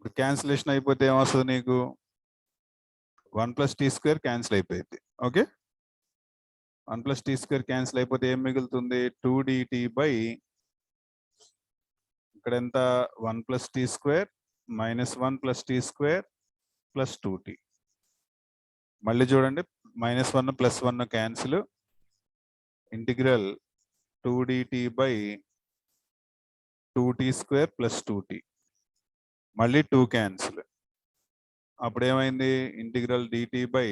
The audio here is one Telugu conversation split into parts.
ఇప్పుడు క్యాన్సిలేషన్ అయిపోతే ఏమొస్తుంది నీకు 1 + t² క్యాన్సిల్ అయిపోయింది. ఓకే, 1 + t² క్యాన్సిల్ అయిపోతే ఏం మిగులుతుంది 2dt బై ఇక్కడ ఎంత 1 + t² -1 + t² + 2t. మళ్ళీ చూడండి -1 + 1 cancel, integral 2dt by 2t² + 2t, మళ్ళీ 2 క్యాన్సిల్. అప్పుడు ఏమైంది integral dt by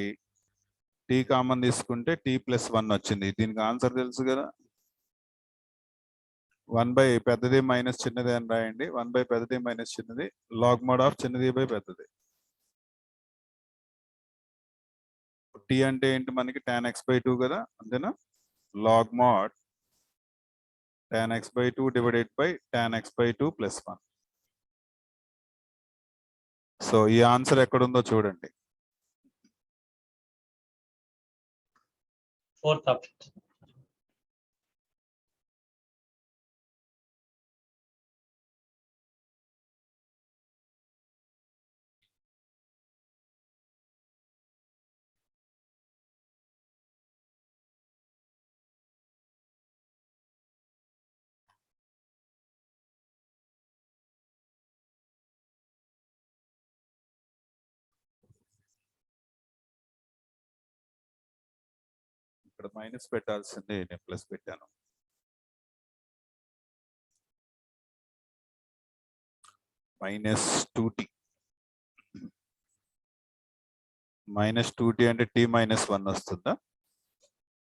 t common తీసుకుంటే t + 1 వచ్చింది. దీనికి ఆన్సర్ తెలుసు కదా, 1 పెద్దది మైనస్ చిన్నది అని రాయండి. 1 పెద్దది మైనస్ చిన్నది లాగ్ మోడ్ ఆఫ్ చిన్నది బై పెద్దది. t అంటే ఏంటి మనకి tan x/2 కదా, అంతేనా, log mod tan x/2 divided by tan x/2 + 1. So ఈ ఆన్సర్ ఎక్కడుందో చూడండి. 4th option. ఇక్కడ మైనస్ పెట్టాల్సిందే, నేను ప్లస్ పెట్టాను. -2t -2t అంటే t - 1 వస్తుందా,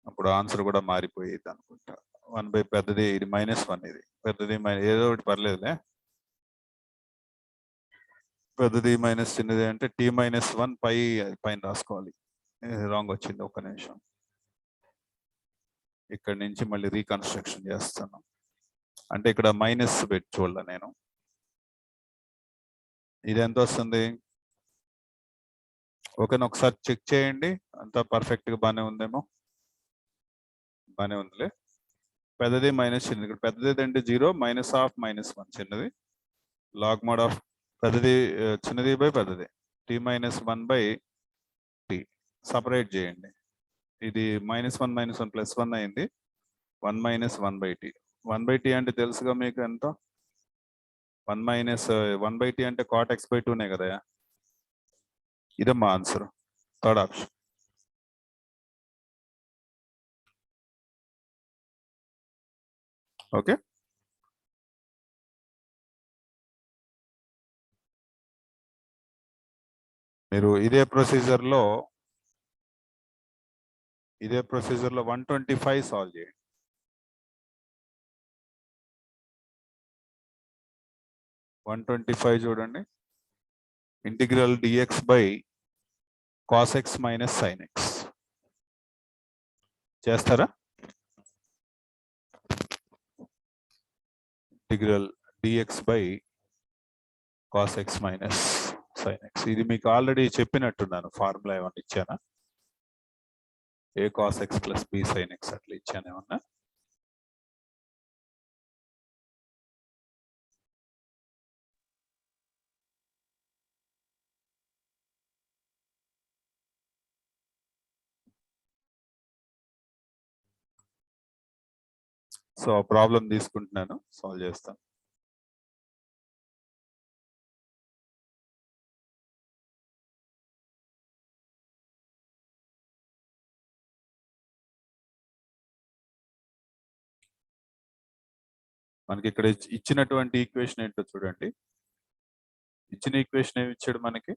అప్పుడు ఆన్సర్ కూడా మారిపోయేది అనుకుంటా. 1 పెద్దది, ఇది -1, ఇది పెద్దది ఏదో ఒకటి పర్లేదులే, పెద్దది మైనస్ చిన్నది అంటే t - 1 పైన రాసుకోవాలి. రాంగ్ వచ్చింది, ఒక్క నిమిషం. ఇక్కడ నుంచి మళ్ళీ రీకన్స్ట్రక్షన్ చేస్తాను. అంటే ఇక్కడ మైనస్ పెట్టి చూడాలి నేను. ఇది ఎంత వస్తుంది ఓకేనా, ఒకసారి చెక్ చేయండి. అంతా పర్ఫెక్ట్గా బాగానే ఉందేమో, బాగానే ఉందిలే. పెద్దది మైనస్ చిన్నది, ఇక్కడ పెద్దది అంటే 0 -1 చిన్నది లాగ్ మోడ్ ఆఫ్ పెద్దది చిన్నది బై పెద్దది t - 1 బై t. సపరేట్ చేయండి. ఇది -1 - 1 + 1 అయింది, 1 - 1 బై t. 1 బై t అంటే తెలుసుగా మీకు ఎంత, 1 - 1 బై t అంటే cot x/2నే కదా. ఇదమ్మా ఆన్సర్, థర్డ్ ఆప్షన్. ఓకే, మీరు ఇదే ప్రొసీజర్లో 125 సాల్వ్ చేయండి. 125 చూడండి, integral dx by cos x - sin x చేస్తారా, integral dx by cos x - sin x. ఇది మీకు ఆల్రెడీ చెప్పినట్టున్నాను, ఫార్ములా ఏమన్నా ఇచ్చానా, a cos x + b sin x అట్లా ఇచ్చాను ఏమన్నా. సో ప్రాబ్లం తీసుకుంటున్నాను, సాల్వ్ చేస్తాను. మనకి ఇక్కడ ఇచ్చినటువంటి ఈక్వేషన్ ఏంటో చూడండి. ఇచ్చిన ఈక్వేషన్ ఏమి ఇచ్చాడు మనకి,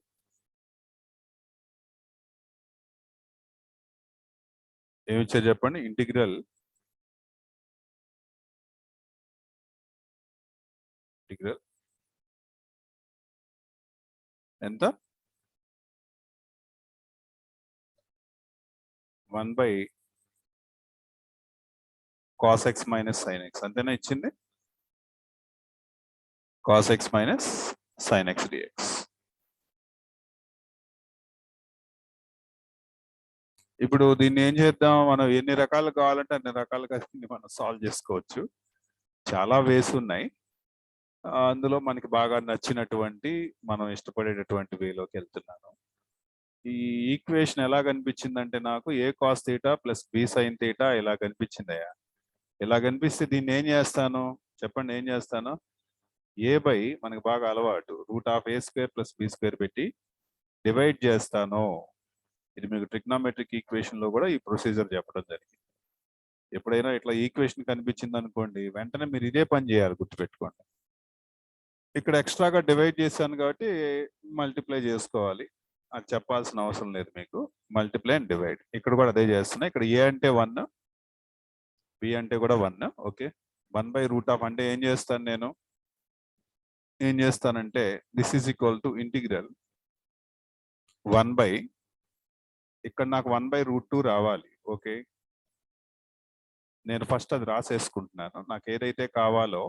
ఏమి ఇచ్చారు చెప్పండి. ఇంటిగ్రల్ ఎంత 1 by cos x - sin x అంతేనా ఇచ్చింది, cos x - sin x dx. ఇప్పుడు దీన్ని ఏం చేద్దాం, మనం ఎన్ని రకాలు కావాలంటే అన్ని రకాలుగా దీన్ని మనం సాల్వ్ చేసుకోవచ్చు. చాలా వేస్ ఉన్నాయి. అందులో మనకి బాగా నచ్చినటువంటి మనం ఇష్టపడేటటువంటి వేలోకి వెళ్తున్నాను. ఈ ఈక్వేషన్ ఎలా కనిపించిందంటే నాకు A cos theta plus B sine theta ఇలా కనిపించిందయ్యా. ఇలా కనిపిస్తే దీన్ని ఏం చేస్తాను చెప్పండి, ఏం చేస్తాను? ఏ బై మనకి బాగా అలవాటు √a² ప్లస్ b² పెట్టి డివైడ్ చేస్తాను. ఇది మీకు ట్రిగ్నోమెట్రిక్ ఈక్వేషన్ లో కూడా ఈ ప్రొసీజర్ చెప్పడం జరిగింది. ఎప్పుడైనా ఇట్లా ఈక్వేషన్ కనిపించింది అనుకోండి, వెంటనే మీరు ఇదే పని చేయాలి, గుర్తుపెట్టుకోండి. ఇక్కడ ఎక్స్ట్రాగా డివైడ్ చేశాను కాబట్టి మల్టిప్లై చేసుకోవాలి, అది చెప్పాల్సిన అవసరం లేదు మీకు. మల్టిప్లై అండ్ డివైడ్ ఇక్కడ కూడా అదే చేస్తున్నా. ఇక్కడ ఏ అంటే 1, బి అంటే కూడా 1. ఓకే, 1/√, అంటే ఏం చేస్తాను నేను, ఏం చేస్తానంటే this is equal to integral 1 ఇక్కడ నాకు 1/√2 రావాలి. ఓకే, నేను ఫస్ట్ అది రాసేసుకుంటున్నాను. నాకు ఏదైతే కావాలో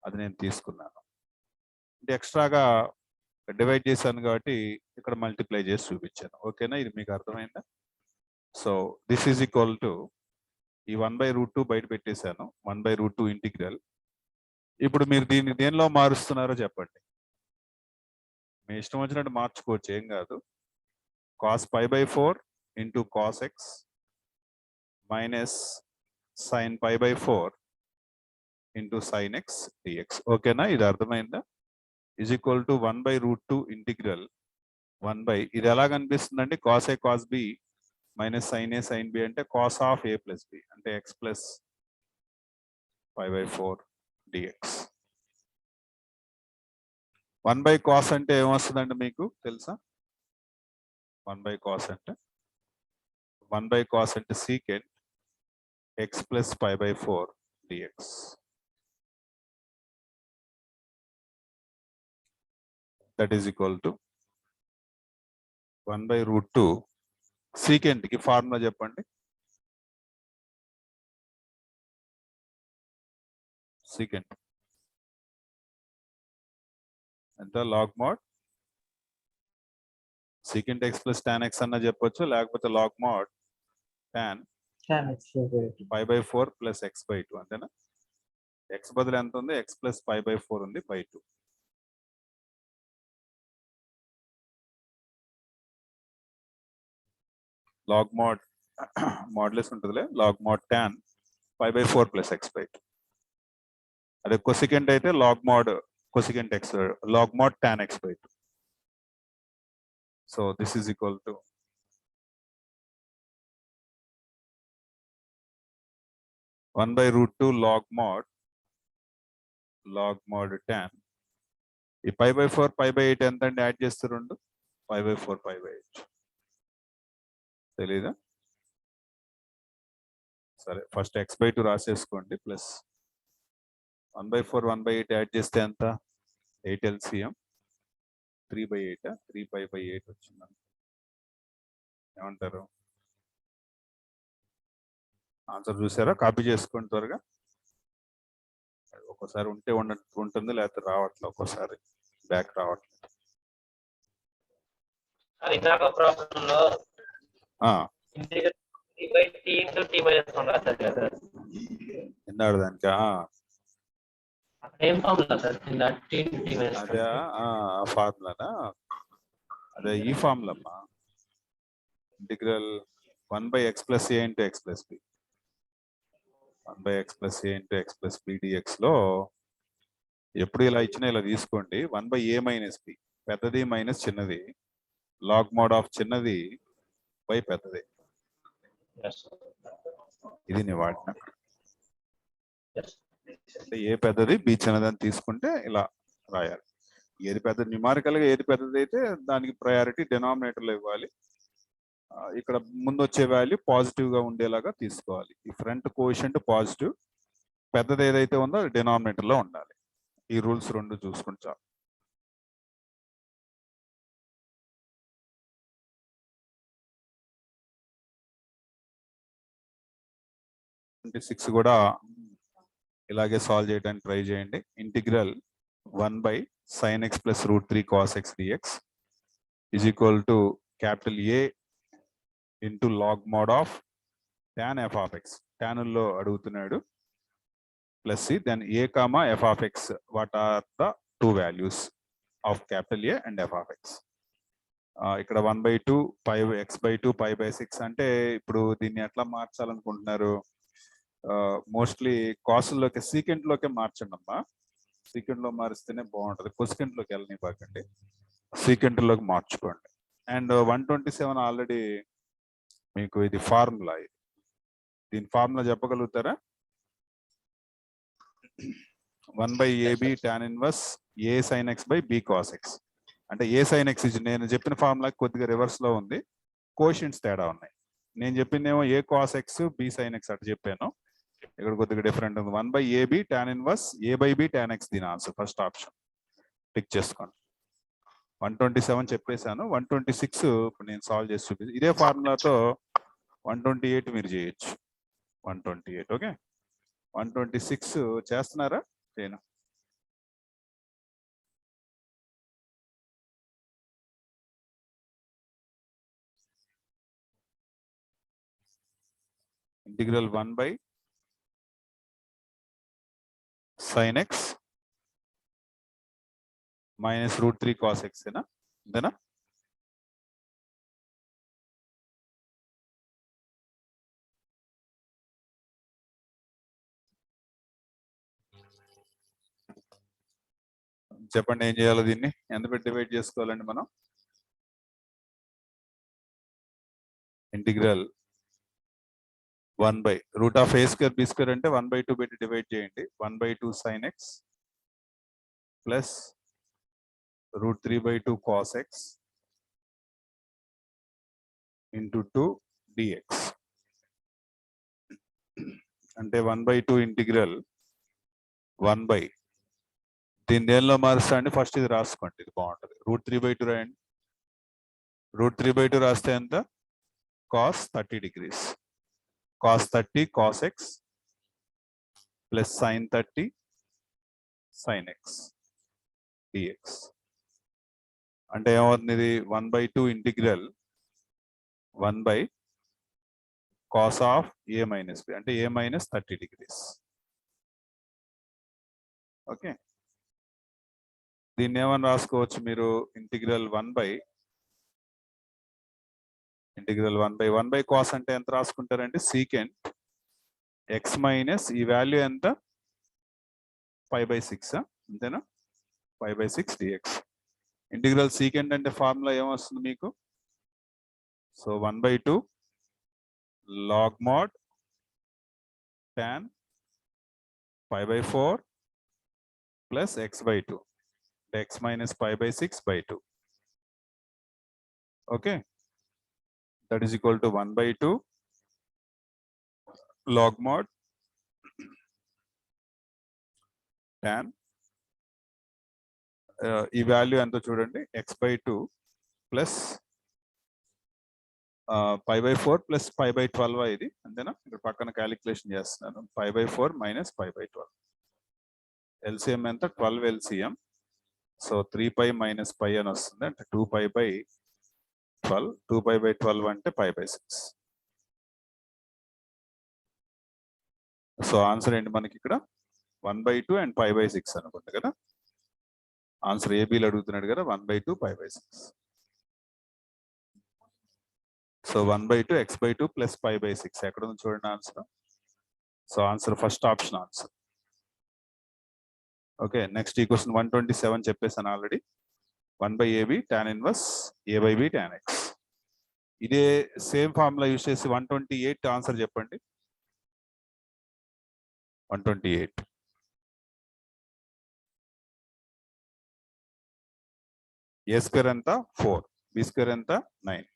అది నేను తీసుకున్నాను. అంటే ఎక్స్ట్రాగా డివైడ్ చేశాను కాబట్టి ఇక్కడ మల్టిప్లై చేసి చూపించాను. ఓకేనా, ఇది మీకు అర్థమైందా? So this is equal to ఈ 1/√2 బయట పెట్టేశాను, 1/√2 ఇంటిగ్రల్. ఇప్పుడు మీరు దీన్ని దేనిలో మారుస్తున్నారో చెప్పండి. మీ ఇష్టం వచ్చినట్టు మార్చుకోవచ్చు, ఏం కాదు. cos π/4 into cos x minus sin π/4 into sin x dx. ఓకేనా, ఇది అర్థమైందా? ఈజ్ ఈక్వల్ టు 1/√2 ఇంటిగ్రల్ 1 ఇది ఎలా కనిపిస్తుందండి, cos a cos b minus sin a sin b అంటే cos of a plus b అంటే x ప్లస్ π/4 dx. 1/cos అంటే ఏమొస్తుందండి మీకు తెలుసా? 1/cos అంటే 1/cos అంటే secant x plus π/4 dx. That is equal to 1/√2 secant కి ఫార్ములా చెప్పండి. secant ఎంత, log mod secant x plus tan x అన్న చెప్పొచ్చు, లేకపోతే log mod tan π/4 plus x/2 అంతేనా? x బదులు ఎంత ఉంది, x plus π/4 ఉంది, /2. log mod మాడ్యులస్ ఉంటుందిలే, log mod tan π/4 plus x/2. అదే కొసికెంట్ అయితే log mod cosecant x, log mod tan x/2. So this is equal to 1/√2 log mod tan. ఈ π/4 π/8 ఎంత అండి, యాడ్ చేస్తే 2 π/4 π/8 తెలీదా? సరే, ఫస్ట్ x/2 రాసేసుకోండి, ప్లస్ 1/4 1/8 యాడ్ చేస్తే ఎంత, 8 LCM 3/8 3π/8 వచ్చింది. ఏమంటారు? ఆన్సర్ చూసారా? కాపీ చేసుకోండి త్వరగా. ఒక్కోసారి ఉంటే ఉంటుంది, లేకపోతే రావట్లేదు, ఒక్కోసారి బ్యాక్ రావట్లేదు. ఎన్నాడు దానికి అదే ఫార్ములానా? అదే ఈ ఫార్ములా అమ్మా, integral 1/x plus a into x plus b. 1/x plus a into x plus b dx లో ఎప్పుడు ఇలా ఇచ్చినా ఇలా తీసుకోండి. 1/a minus b, పెద్దది మైనస్ చిన్నది, log mod ఆఫ్ చిన్నది బై పెద్దది. ఇది నేను వాడిన, అంటే ఏ పెద్దది బి చిన్నది అని తీసుకుంటే ఇలా రాయాలి. ఏది పెద్దది న్యూమారికల్ గా ఏది పెద్దది అయితే దానికి ప్రయారిటీ డినామినేటర్ లో ఇవ్వాలి. ఇక్కడ ముందు వచ్చే వాల్యూ పాజిటివ్ గా ఉండేలాగా తీసుకోవాలి. ఈ ఫ్రంట్ కోఎఫిషియంట్ పాజిటివ్, పెద్దది ఏదైతే ఉందో అది డినామినేటర్ లో ఉండాలి. ఈ రూల్స్ రెండు చూసుకుంటే చాలు. 26 కూడా ఇలాగే సాల్వ్ చేయడానికి ట్రై చేయండి. Integral 1/sin x plus √3 cos x dx is equal to capital A into log mod of tan f of x. tan లో అడుగుతున్నాడు, plus c, then a comma f of x. What are the two values of capital A and f of x? ఇక్కడ 1/2 పై x/2 π/6 అంటే ఇప్పుడు దీన్ని ఎట్లా మార్చాలనుకుంటున్నారు? మోస్ట్లీ కాసుల్లోకి సీకెంట్ లోకే మార్చండి అమ్మా. సీకెంట్ లో మారిస్తేనే బాగుంటది. కొసికెంట్ లోకి వెళ్ళనివ్వకండి, సీకెంట్ లోకి మార్చుకోండి. అండ్ 127 ఆల్రెడీ మీకు ఇది ఫార్ములా. దీని ఫార్ములా చెప్పగలుగుతారా? 1/AB tan inverse A sin x by B cos x. అంటే A sin x నేను చెప్పిన ఫార్ములా కొద్దిగా రివర్స్ లో ఉంది, కోషియంట్స్ తేడా ఉన్నాయి. నేను చెప్పిందేమో A cos x B sin x అటు చెప్పాను, ఇక్కడ కొద్దిగా డిఫరెంట్ ఉంది. 1/AB tan inverse A/B tan x దీని ఆన్సర్, ఫస్ట్ ఆప్షన్ టిక్ చేసుకోండి. 127 చెప్పేశాను. 126 ఇప్పుడు నేను సాల్వ్ చేసి చూపించి ఇదే ఫార్ములాతో 128 మీరు చేయొచ్చు. 128 ఓకే. 126 చేస్తున్నారా? చేయను. Integral 1/sin x minus √3 cos x ఏనా? అంతేనా? చెప్పండి ఏం చేయాలో, దీన్ని ఎంత పెట్టి డివైడ్ చేసుకోవాలండి మనం? ఇంటిగ్రల్ 1/√a² అంటే 1/2 పెట్టి డివైడ్ చేయండి. 1/2 sin x plus √3/2 cos x into 2 dx అంటే 1/2 ఇంటిగ్రల్ 1/, దీని దేనిలో మారుస్తా అండి? ఫస్ట్ ఇది రాసుకోండి, ఇది బాగుంటుంది. √3/2 రాయండి. √3/2 రాస్తే ఎంత? cos 30 degrees. cos 30 cos x plus sin 30 sin x dx అంటే ఏమవుతుంది? ఇది 1/2 integral 1/cos of a minus b అంటే a minus 30 degrees. ఓకే, దీన్ని ఏమని రాసుకోవచ్చు మీరు? ఇంటిగ్రల్ 1/1/cos అంటే ఎంత రాసుకుంటారంటే సీకెంట్ x మైనస్ ఈ వాల్యూ ఎంత? π/6 అంతేనా? π/6 dx. ఇంటిగ్రల్ సీకెంట్ అంటే ఫార్ములా ఏమొస్తుంది మీకు? So 1/2 log mod tan π/4 plus x/2 x minus π/6/2. Okay, that is equal to 1/2 log mod tan ఈ వాల్యూ ఎంతో చూడండి, x/2 ప్లస్ π/4 ప్లస్ π/12 ఇది అంతేనా? ఇక్కడ పక్కన క్యాలిక్యులేషన్ చేస్తున్నాను. π/4 మైనస్ π/12 ఎల్సిఎం ఎంత? 12 ఎల్సిఎం. సో 3π మైనస్ π అని వస్తుంది, అంటే 2π/12. 2π/12 అంటే π/6. సో ఆన్సర్ ఏంటి మనకి ఇక్కడ? 1/2 అండ్ π/6 అనుకుంటా కదా. ఆన్సర్ ఏబీలు అడుగుతున్నాడు కదా, 1/2 π/6. సో 1/2 x/2 ప్లస్ π/6 ఎక్కడ ఉంది చూడండి answer. So answer first option answer. Okay, next ఈ క్వశ్చన్ 127 చెప్పేసాను already. 1/AB tan inverse A/B tan x. ఇదే సేమ్ ఫార్ములా యూజ్ చేసి 128 ఆన్సర్ చెప్పండి. 128 A² ఎంత? 4, B² ఎంత? 9.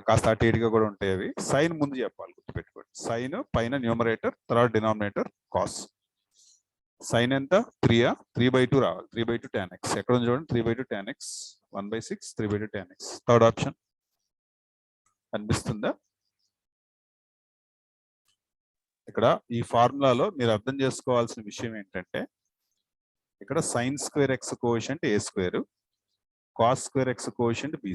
కాస్త అటు ఇటుగా కూడా ఉంటాయి అవి. సైన్ ముందు చెప్పాలి, గుర్తుపెట్టుకోండి. సైన్ పైన న్యూమరేటర్, తర్వాత డినామినేటర్ కాస్. సైన్ ఎంత? 3/2 రావాలి. 3/2 tan x ఎక్కడ ఉంది చూడండి. 3/2 tan x 1/6 3/2 tan x. Third option కనిపిస్తుందా? ఇక్కడ ఈ ఫార్ములాలో మీరు అర్థం చేసుకోవాల్సిన విషయం ఏంటంటే, ఇక్కడ sin² x coefficient A², cos² x coefficient B².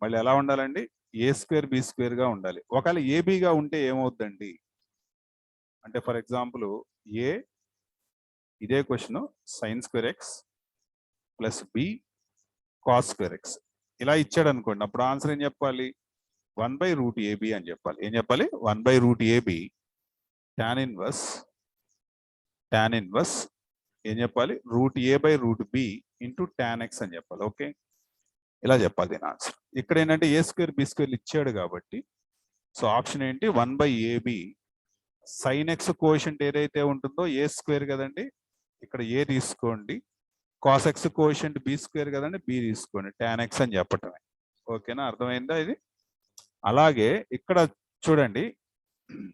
మళ్ళీ ఎలా ఉండాలండి? A² B² గా ఉండాలి. ఒకవేళ AB గా ఉంటే ఏమవుద్దండి? అంటే ఫర్ ఎగ్జాంపుల్ ఏ ఇదే question sine square x plus B cos square x ఇలా ఇచ్చాడు అనుకోండి, అప్పుడు ఆన్సర్ ఏం చెప్పాలి? 1/√AB అని చెప్పాలి. ఏం చెప్పాలి? 1/√AB tan ఇన్వర్స్ ఏం చెప్పాలి? √A/√B ఇంటూ tan x అని చెప్పాలి. ఓకే, ఇలా చెప్పాలి దీని ఆన్సర్. ఇక్కడ ఏంటంటే A² B² ఇచ్చాడు కాబట్టి సో ఆప్షన్ ఏంటి? 1/AB సైన్ ఎక్స్ కోఎఫిషియంట్ ఏదైతే ఉంటుందో A² కదండి, ఇక్కడ ఏ తీసుకోండి. కాస్ ఎక్స్ కోఎఫిషియంట్ B² కదండి, బి తీసుకోండి. tan x అని చెప్పటమే. ఓకేనా, అర్థమైందా ఇది? అలాగే ఇక్కడ చూడండి,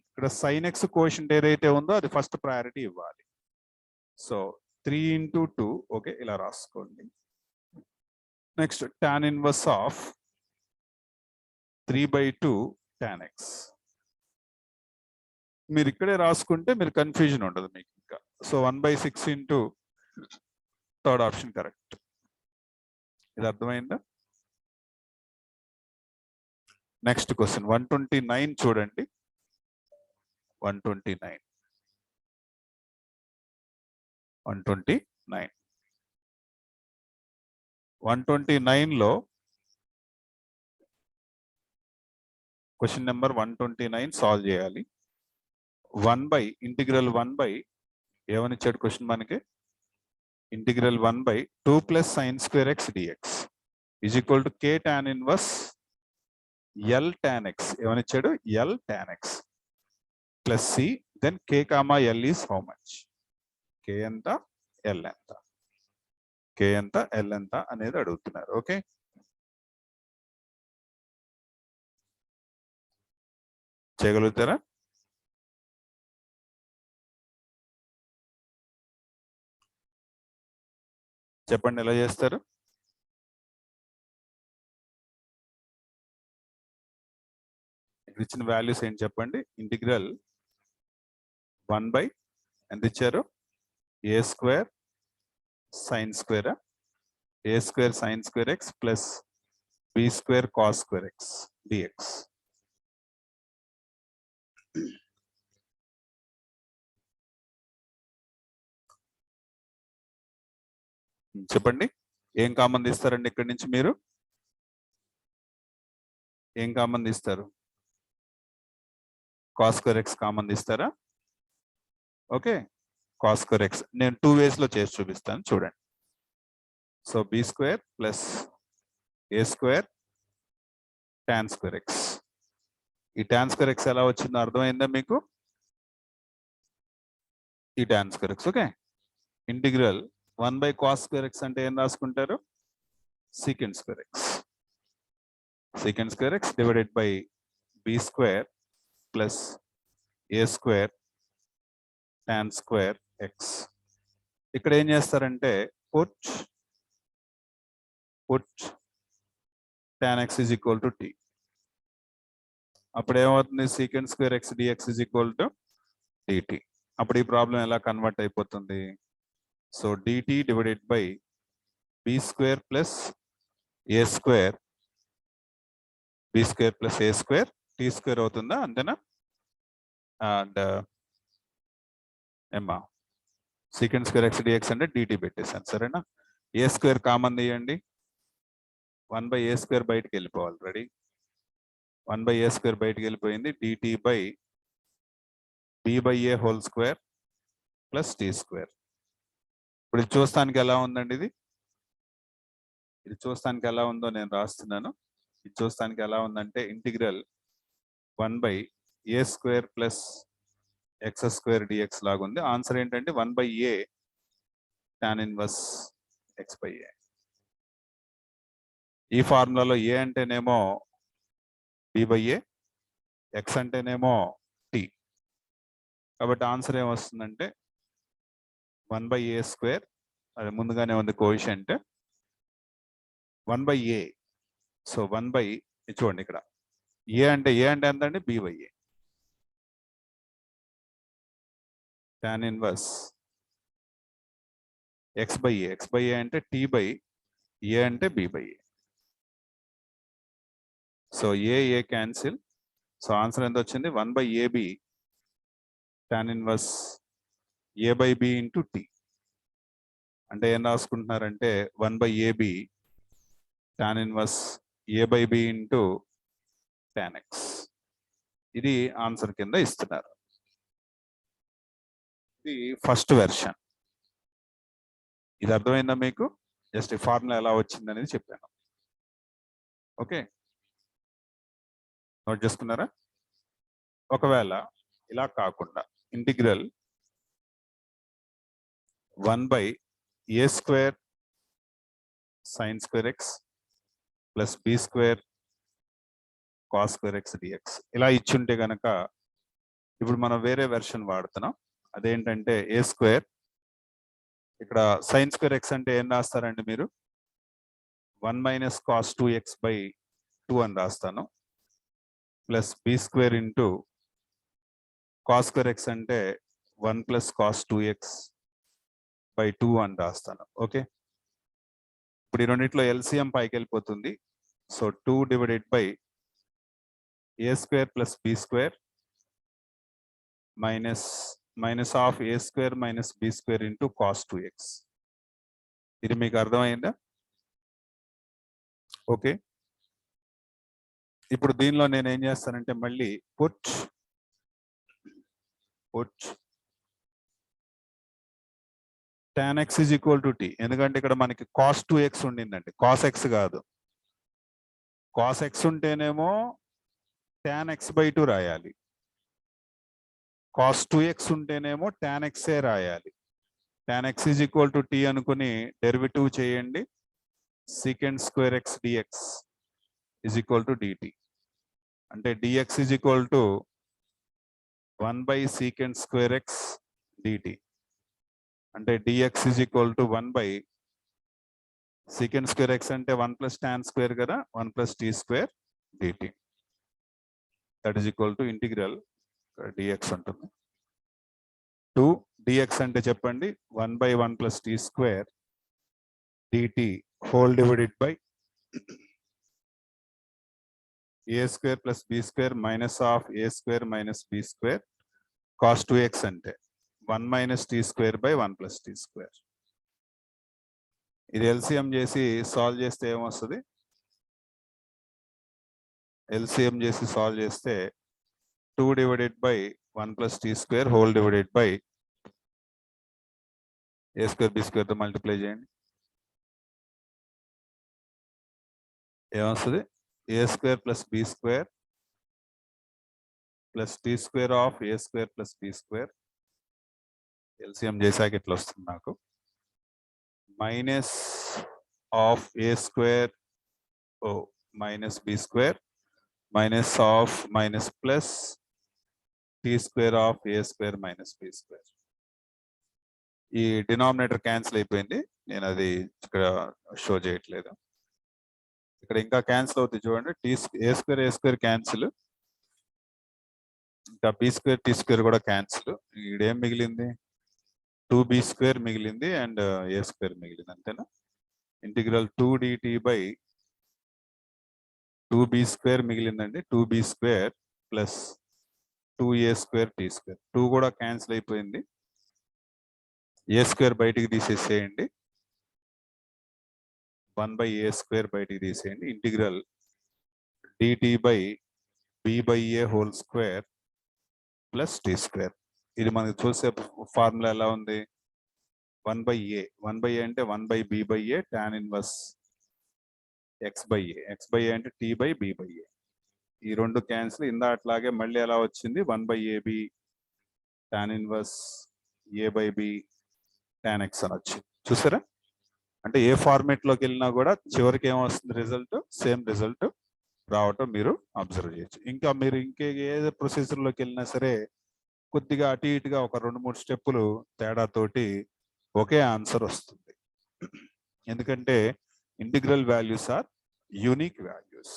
ఇక్కడ సైన్ ఎక్స్ కోఎఫిషియంట్ ఏదైతే ఉందో అది ఫస్ట్ ప్రయారిటీ ఇవ్వాలి. సో 3 × 2, ఓకే, ఇలా రాసుకోండి. Next tan inverse of 3/2 tan x. మీరు ఇక్కడే రాసుకుంటే మీరు కన్ఫ్యూజన్ ఉండదు మీకు ఇంకా. So 1/6 into third option correct. ఇది అర్థమైందా? నెక్స్ట్ క్వశ్చన్ 129 చూడండి. 129 లో క్వశ్చన్ నెంబర్ 129 సాల్వ్ చేయాలి. 1/1 ఏమని ఇచ్చాడు క్వశ్చన్ మనకి? Integral 1/2 + sin² x dx is equal to k tan inverse L tan x. ఏమని ఇచ్చాడు? L tan x plus C, then k, L is how much? k ఎంత, L ఎంత? k ఎంత, L ఎంత అనేది అడుగుతున్నారు. ఓకే, చేయగలుగుతారా? చెప్పండి ఎలా చేస్తారు? ఇక్కడ ఇచ్చిన వాల్యూస్ ఏంటి చెప్పండి. ఇంటిగ్రల్ 1/ ఎంత ఇచ్చారు? A² sin² A² sin² x plus B² cos² x dx. చెప్పండి, ఏం కామన్ తీస్తారండి ఇక్కడి నుంచి? మీరు ఏం కామన్ తీస్తారు? cos² x కామన్ తీస్తారా? ఓకే, cos² x నేను 2 ways లో చేసి చూపిస్తాను చూడండి. So B² plus A² tan² x. ఈ tan² x ఎలా వచ్చిందో అర్థమైందా మీకు? ఈ tan² x. Okay, integral 1/cos² x అంటే ఏం రాసుకుంటారు? sec² x. sec² x divided by B² plus A² tan² x. ఇక్కడ ఏం చేస్తారంటే put tan x is equal to t. అప్పుడు ఏమవుతుంది? sec² x dx is equal to dt. అప్పుడు ఈ ప్రాబ్లం ఎలా కన్వర్ట్ అయిపోతుంది? So dt divided by B² plus A² B² plus A² t² అవుతుందా? అంతేనా? అండ్ ఏమా sec² x dx అంటే dt పెట్టేసాను, సరేనా? A² కామన్ తీయండి. 1/A² బయటికి వెళ్ళిపోవాలి. రెడీ? 1/A² బయటికి వెళ్ళిపోయింది. dt బై b/a హోల్² ప్లస్ t². ఇప్పుడు ఇది చూస్తానికి ఎలా ఉందండి? ఇది చూస్తానికి ఎలా ఉందో నేను రాస్తున్నాను. ఇది చూస్తానికి ఎలా ఉందంటే integral 1/A² plus x² dx లాగా ఉంది. ఆన్సర్ ఏంటంటే 1/A tan ఇన్వర్స్ x/a. ఈ ఫార్ములాలో a అంటేనేమో b/a, x అంటేనేమో t. కాబట్టి ఆన్సర్ ఏమొస్తుందంటే 1/A², అది ముందుగానే ఉంది కోఎఫిషియంట్, 1/A. సో 1/, చూడండి ఇక్కడ a అంటే ఎంత అండి? b/a tan inverse x/a. x/a అంటే t/a అంటే b/a. So a cancel. So answer ఎంత వచ్చింది? 1/AB tan inverse a/b into t. అంటే ఏం రాసుకుంటున్నారంటే 1/ab tan inverse a/b into tan x. ఇది ఆన్సర్ కింద ఇస్తున్నారు. ఇది ఫస్ట్ వెర్షన్. ఇది అర్థమైందా మీకు? జస్ట్ ఈ ఫార్ములా ఎలా వచ్చింది అనేది చెప్పాను. ఓకే, నోట్ చేసుకున్నారా? ఒకవేళ ఇలా కాకుండా integral 1/a² sin square x plus b² cos square x dx ఇలా ఇచ్చుంటే గనక ఇప్పుడు మనం వేరే వెర్షన్ వాడుతున్నాం. అదేంటంటే a², ఇక్కడ sin square x అంటే ఏం రాస్తారండి మీరు? 1 - cos 2x/2 అని రాస్తాను, plus b² into cos square x అంటే 1 + cos 2x/2 అని రాస్తాను. ఓకే, ఇప్పుడు ఈ రెండిట్లో ఎల్సిఎం పైకి వెళ్ళిపోతుంది. So 2 divided by a² plus b² minus of a² minus b² into cos 2x. ఇది మీకు అర్థమైందా? ఓకే, ఇప్పుడు దీనిలో నేను ఏం చేస్తానంటే మళ్ళీ put tan x is equal to t. ఎందుకంటే ఇక్కడ మనకి cos 2x ఉండిందండి, cos x కాదు. cos x ఉంటేనేమో tan x/2 రాయాలి, cos 2x ఉంటేనేమో tan x రాయాలి. tan x is equal to t అనుకుని డెరివేటివ్ చేయండి. secant square x dx is equal to dt. అంటే dx is equal to 1/secant square x dt. అంటే dx is equal to 1/secant square x అంటే 1 + tan square కదా, 1 + t² dt. That is equal to integral dx ఉంటుంది. 2 dx అంటే చెప్పండి 1/1 + t² dt whole divided by a² plus b² minus of a² minus b² cos 2x అంటే 1 - t²/1 + t². ఇది ఎల్సిఎం చేసి సాల్వ్ చేస్తే ఏమొస్తుంది? ఎల్సిఎం చేసి సాల్వ్ చేస్తే 2 divided by 1 + t² whole divided by a² b² తో మల్టిప్లై చేయండి. ఏమొస్తుంది? a² plus b² plus t² of a² plus b². LCM చేశాక ఇట్లా వస్తుంది నాకు, minus of a² minus b² minus of minus plus t² of a² minus b². ఈ డినామినేటర్ క్యాన్సిల్ అయిపోయింది, నేను అది ఇక్కడ షో చేయట్లేదు. ఇక్కడ ఇంకా క్యాన్సిల్ అవుతుంది చూడండి. a² క్యాన్సిల్, ఇంకా b² t² కూడా క్యాన్సిల్. ఈడేం మిగిలింది? 2b² మిగిలింది అండ్ a² మిగిలింది, అంతేనా? Integral 2 dt by 2b² మిగిలిందండి, 2b² plus 2a² t². 2 కూడా క్యాన్సిల్ అయిపోయింది, a² బయటికి తీసేసేయండి, 1/a² బయటికి తీసేయండి. Integral dt by b/a whole square plus t². ఇది మనకు చూసే ఫార్ములా ఎలా ఉంది? 1/a అంటే 1/b/a tan inverse x/a, x/a అంటే t/b/a. ఈ రెండు క్యాన్సిల్. అట్లాగే మళ్ళీ ఎలా వచ్చింది? 1/ab tan inverse a/b tan x అని వచ్చింది. చూసారా? అంటే ఏ ఫార్మేట్ లోకి వెళ్ళినా కూడా చివరికి ఏమొస్తుంది? రిజల్ట్ సేమ్ రిజల్ట్ రావటం మీరు అబ్జర్వ్ చేయొచ్చు. ఇంకా మీరు ఏ ప్రొసీజర్ లోకి వెళ్ళినా సరే కొద్దిగా అటు ఇటుగా ఒక 2-3 స్టెప్పులు తేడాతోటి ఒకే ఆన్సర్ వస్తుంది. ఎందుకంటే integral values are unique values.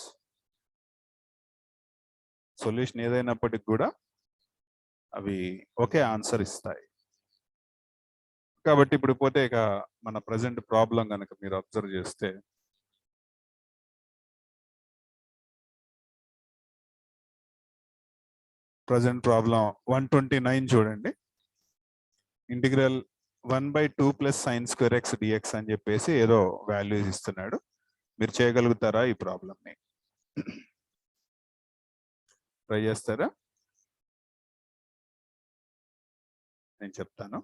Solution ఏదైనప్పటికి కూడా అవి ఒకే ఆన్సర్ ఇస్తాయి. కాబట్టి ఇప్పుడు పోతే ఇక మన ప్రజెంట్ ప్రాబ్లం కనుక మీరు అబ్జర్వ్ చేస్తే, ప్రజెంట్ ప్రాబ్లం 129 చూడండి. Integral 1/2 plus sine square x dx అని చెప్పేసి ఏదో వాల్యూస్ ఇస్తున్నాడు. మీరు చేయగలుగుతారా ఈ ప్రాబ్లమ్ని? ట్రై చేస్తారా? నేను చెప్తాను.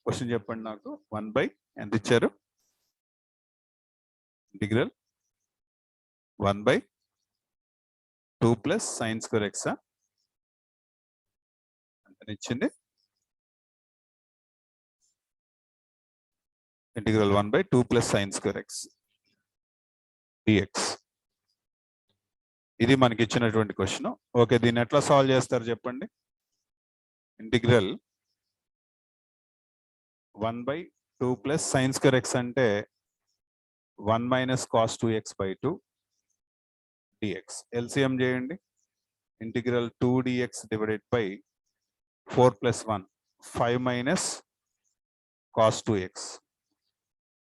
క్వశ్చన్ చెప్పండి నాకు. 1 ఎంత ఇచ్చారు? Integral 1/2 plus sine square x ఎంత ఇచ్చింది? Integral 1/2 plus sine square x dx. ఇది మనకి ఇచ్చినటువంటి క్వశ్చన్. ఓకే, దీన్ని ఎట్లా సాల్వ్ చేస్తారు చెప్పండి. Integral 1/2 plus sine square X అంటే 1 minus cos 2x/2 DX. LCM చేయండి. Integral 2 DX divided by 4 plus 1 5 minus cos 2x.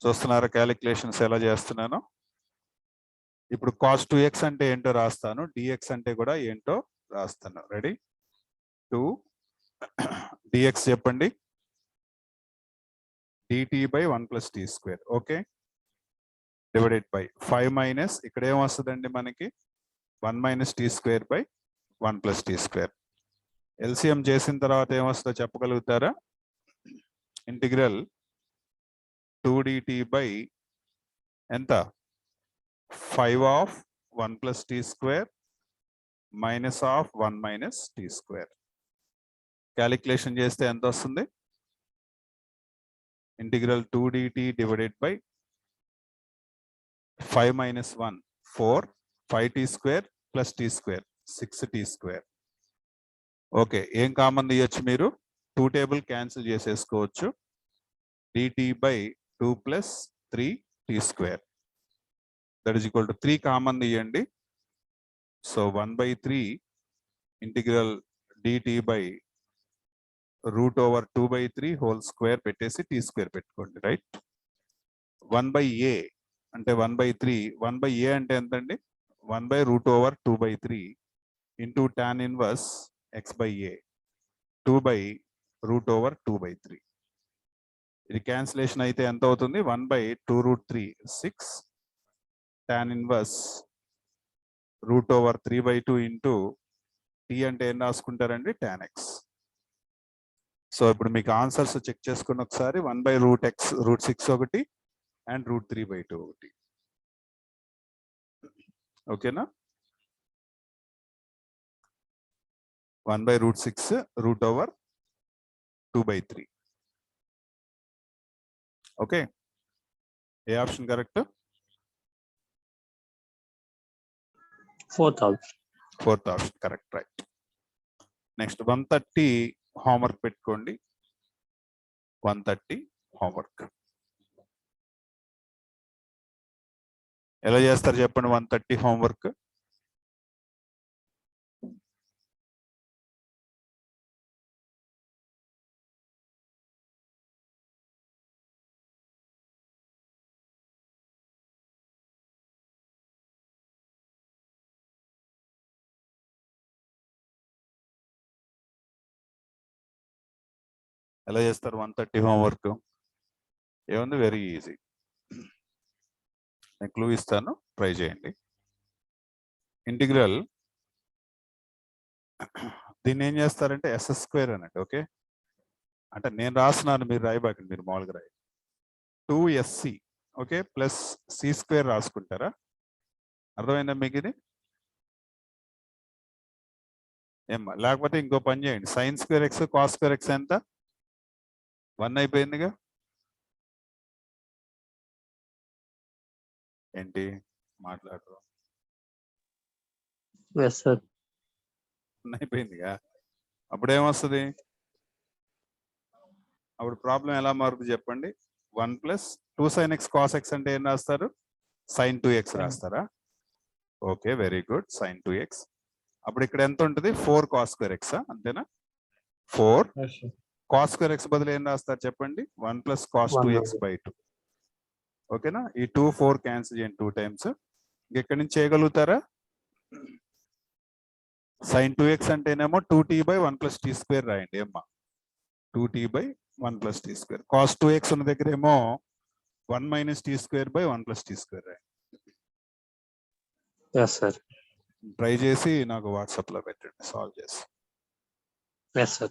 చూస్తున్నారా క్యాలిక్యులేషన్స్ ఎలా చేస్తున్నాను? ఇప్పుడు కాస్ 2x అంటే ఏంటో రాస్తాను, dx అంటే కూడా ఏంటో రాస్తాను. రెడీ? 2 dx చెప్పండి. dt by 1 plus tea square. Okay, divided by 5 minus ఇక్కడ ఏం వస్తుందండి మనకి 1 minus tea square by 1 plus tea square. LCM చేసిన తర్వాత ఏమొస్తుందో చెప్పగలుగుతారా? ఇంటిగ్రల్ 2 dt బై ఎంత? 5 of 1 plus tea square minus of 1 minus tea square. Calculation చేస్తే ఎంత వస్తుంది? Integral 2 dt divided by 5 minus 1 4 5 T square plus tea square 6 T square. Okay, ఏం కామన్ తీయచ్చు మీరు? 2 టేబుల్ క్యాన్సిల్ చేసేసుకోవచ్చు. dt by 2 plus 3 T square that is equal to 3 common తీయండి. So 1/3 integral dt by √2/3 whole square పెట్టేసి టీ స్క్వేర్ పెట్టుకోండి. రైట్? 1/a అంటే 1/3. 1/a అంటే ఎంతండి? 1/√2/3 ఇంటూ tan ఇన్వర్స్ x/a 2/√2/3. ఇది క్యాన్సిలేషన్ అయితే ఎంత అవుతుంది? 1/2√3 6 tan ఇన్వర్స్ √3/2 ఇంటూ t అంటే ఏం రాసుకుంటారండి? tan x. సో ఇప్పుడు మీకు ఆన్సర్స్ చెక్ చేసుకుని ఒకసారి 1/√6 ఒకటి అండ్ √3/2 ఒకటి. ఓకేనా? 1/√6 √2/3. ఓకే, ఏ option correct? Fourth option correct. Right. Next 130 homework పెట్టుకోండి. 130 హోంవర్క్ ఎలా చేస్తారు చెప్పండి? 130 హోంవర్క్ ఎలా చేస్తారు? 130 హోంవర్క్ ఏముంది? Very easy. నేను క్లూ ఇస్తాను, ట్రై చేయండి. ఇంటిగ్రల్ దీన్ని ఏం చేస్తారంటే s² అన్నట్టు. ఓకే, అంటే నేను రాస్తున్నాను, మీరు రాయబాకండి, మీరు మామూలుగా రాయి. 2sc okay plus c² రాసుకుంటారా? అర్థమైందా మీకు ఇది? ఏమ్మా, లేకపోతే ఇంకో పని చేయండి. sin square X cos square x ఎంత? 1 అయిపోయిందిగా. ఏంటి మాట్లాడరు? Yes sir. 1 అయిపోయిందిగా. అప్పుడు ఏమొస్తుంది? అప్పుడు ప్రాబ్లం ఎలా మారుతుంది చెప్పండి? 1 plus 2 sin x cos x అంటే ఏం రాస్తారు? sin 2x రాస్తారా? Okay, very good. sin 2x. అప్పుడు ఇక్కడ ఎంత ఉంటుంది? 4 cos స్క్వేర్ ఎక్స్ అంతేనా? 4 cos స్క్వేర్ ఎక్స్ బదులు ఏం రాస్తారు చెప్పండి? 1 ప్లస్ cos 2x/2. ఓకేనా? ఈ 2 4 క్యాన్సిల్ చేయండి 2 టైమ్స్. ఇక్కడి నుంచి చేయగలుగుతారా? sin 2x అంటేనేమో 2t/1 + t² రాయండి అమ్మా. 2t/1 + t². cos 2x ఉన్న దగ్గర ఏమో 1 - t²/1 + t² రాయండి. Yes, sir. ట్రై చేసి నాకు వాట్సాప్లో పెట్టండి సాల్వ్ చేసి. Yes, sir.